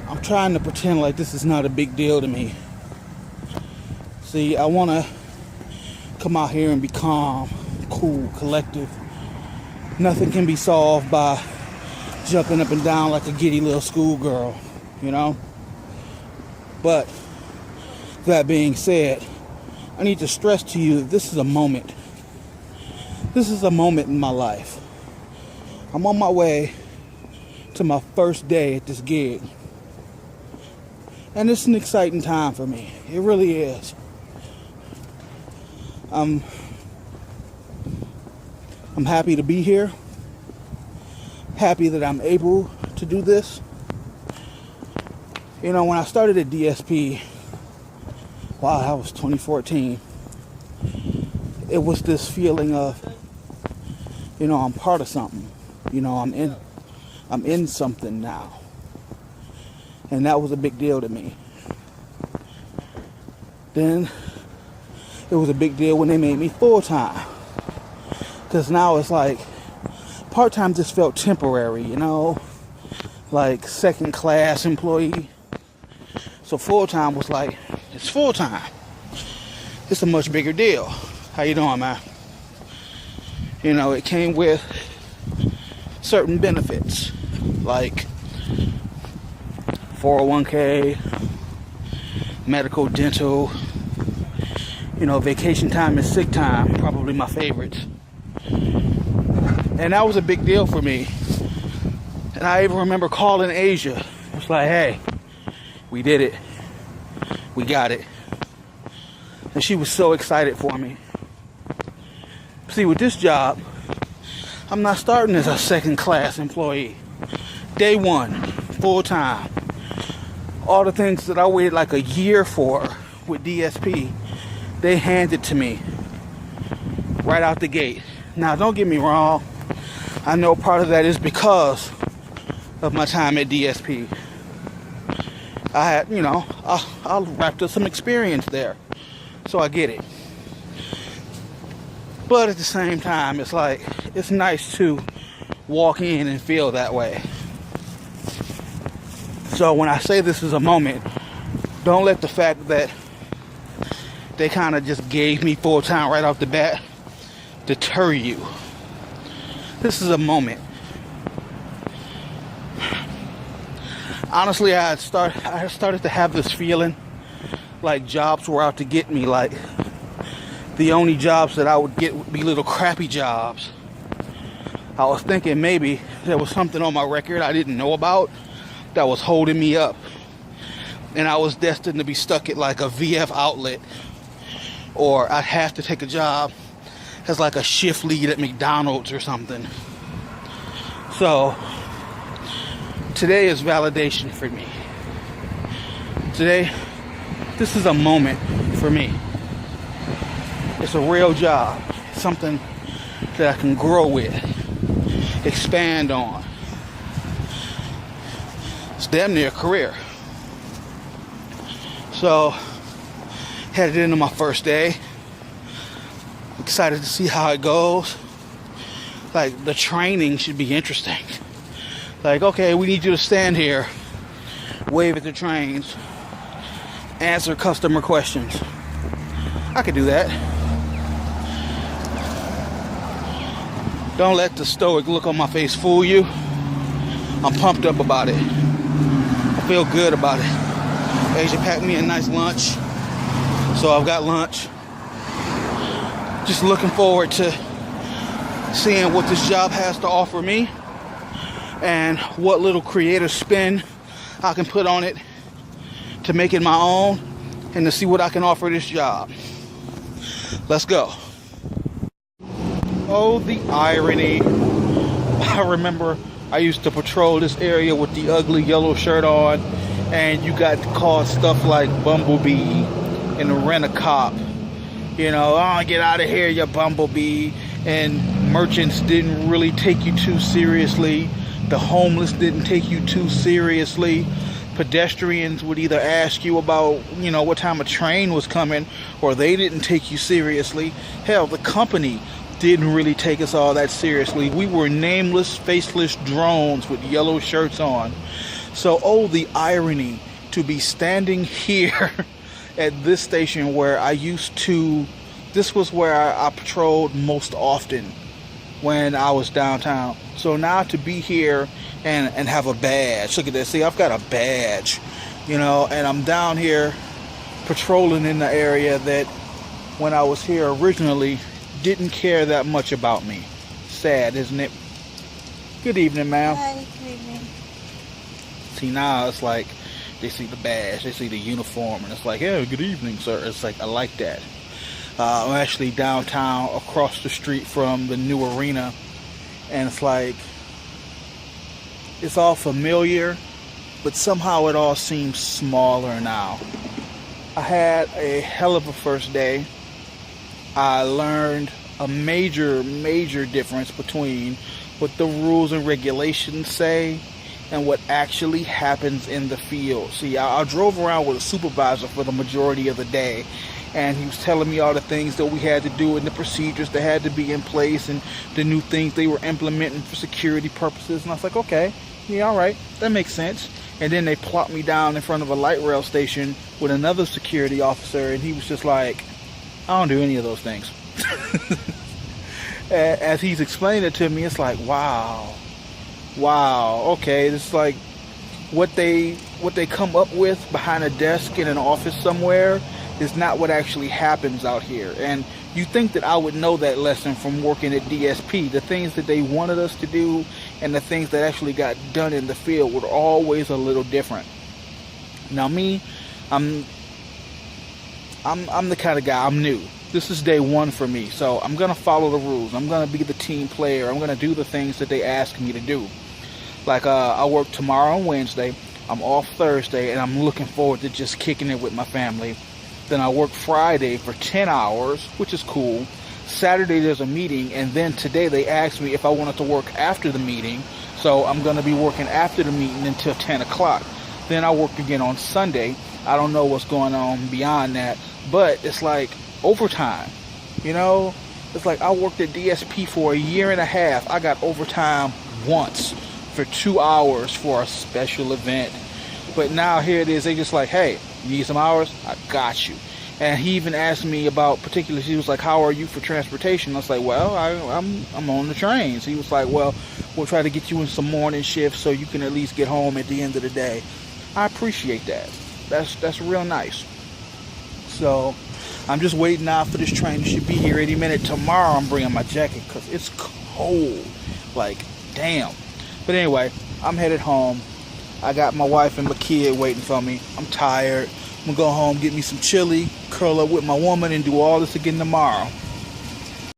I'm trying to pretend like this is not a big deal to me. See, I want to come out here and be calm, cool, collective. Nothing can be solved by jumping up and down like a giddy little schoolgirl, you know? But that being said, I need to stress to you that this is a moment. This is a moment in my life. I'm on my way to my first day at this gig. And it's an exciting time for me. It really is. I'm happy to be here. Happy that I'm able to do this. You know, when I started at DSP, wow, that was 2014. It was this feeling of, you know, I'm part of something. You know, I'm in something now. And that was a big deal to me. Then it was a big deal when they made me full-time. Because now it's like, part-time just felt temporary, you know? Like second-class employee. So full-time was like, it's full-time. It's a much bigger deal. How you doing, man? You know, it came with certain benefits. Like 401k, medical, dental, you know, vacation time and sick time, probably my favorites. And that was a big deal for me. And I even remember calling Asia. It's like, hey, we did it. We got it. And she was so excited for me. See, with this job, I'm not starting as a second-class employee. Day one, full-time. All the things that I waited like a year for with DSP, they handed to me right out the gate. Now, don't get me wrong. I know part of that is because of my time at DSP. I had, you know, I wrapped up some experience there. So I get it. But at the same time, it's like, it's nice to walk in and feel that way. So when I say this is a moment, don't let the fact that they kind of just gave me full time right off the bat deter you. This is a moment. Honestly, I started to have this feeling like jobs were out to get me. Like the only jobs that I would get would be little crappy jobs. I was thinking maybe there was something on my record I didn't know about that was holding me up. And I was destined to be stuck at like a VF outlet. Or I'd have to take a job as like a shift lead at McDonald's or something. So today is validation for me. Today, this is a moment for me. It's a real job. Something that I can grow with, expand on. It's damn near a career. So, headed into my first day. Excited to see how it goes. Like, the training should be interesting. Like, okay, we need you to stand here, wave at the trains, answer customer questions. I could do that. Don't let the stoic look on my face fool you. I'm pumped up about it. I feel good about it. Asia packed me a nice lunch, so I've got lunch. Just looking forward to seeing what this job has to offer me and what little creative spin I can put on it to make it my own and to see what I can offer this job. Let's go. Oh, the irony. I remember I used to patrol this area with the ugly yellow shirt on, and you got called stuff like Bumblebee and Rent-A-Cop. You know, oh, get out of here, you Bumblebee. And merchants didn't really take you too seriously. The homeless didn't take you too seriously. Pedestrians would either ask you about, you know, what time a train was coming, or they didn't take you seriously. Hell, the company didn't really take us all that seriously. We were nameless, faceless drones with yellow shirts on. So, oh, the irony to be standing here at this station where I used to, this was where I patrolled most often when I was downtown. So now to be here and have a badge. Look at this. See, I've got a badge, and I'm down here patrolling in the area that when I was here originally didn't care that much about me. Sad, isn't it? Good evening, ma'am. Hi, good evening. See, now it's like they see the badge, they see the uniform, and it's like, yeah, good evening, sir. It's like, I like that. I'm actually downtown across the street from the new arena, and it's like, it's all familiar, but somehow it all seems smaller now. I had a hell of a first day. I learned a major difference between what the rules and regulations say and what actually happens in the field. See, I drove around with a supervisor for the majority of the day, and he was telling me all the things that we had to do and the procedures that had to be in place and the new things they were implementing for security purposes. And I was like, okay, yeah, all right, that makes sense. And then they plopped me down in front of a light rail station with another security officer, and he was just like, I don't do any of those things. As he's explaining it to me, it's like, wow, okay, this is like what they come up with behind a desk in an office somewhere is not what actually happens out here. And you think that I would know that lesson from working at DSP. The things that they wanted us to do and the things that actually got done in the field were always a little different. Now me, I'm the kind of guy, I'm new. This is day one for me, so I'm going to follow the rules. I'm going to be the team player. I'm going to do the things that they ask me to do. Like, I work tomorrow and Wednesday. I'm off Thursday, and I'm looking forward to just kicking it with my family. Then I work Friday for 10 hours, which is cool. Saturday there's a meeting, and then today they asked me if I wanted to work after the meeting. So I'm going to be working after the meeting until 10 o'clock. Then I work again on Sunday. I don't know what's going on beyond that, but it's like overtime. It's like I worked at DSP for a year and a half. I got overtime once for 2 hours for a special event. But now here it is, they just like, hey, you need some hours? I got you. And he even asked me about particulars. He was like, how are you for transportation? I was like, well, I'm on the trains. He was like, well, we'll try to get you in some morning shifts so you can at least get home at the end of the day. I appreciate that. That's real nice. So I'm just waiting out for this train. It should be here any minute. Tomorrow I'm bringing my jacket because it's cold. Like, damn. But anyway, I'm headed home. I got my wife and my kid waiting for me. I'm tired. I'm going to go home, get me some chili, curl up with my woman, and do all this again tomorrow.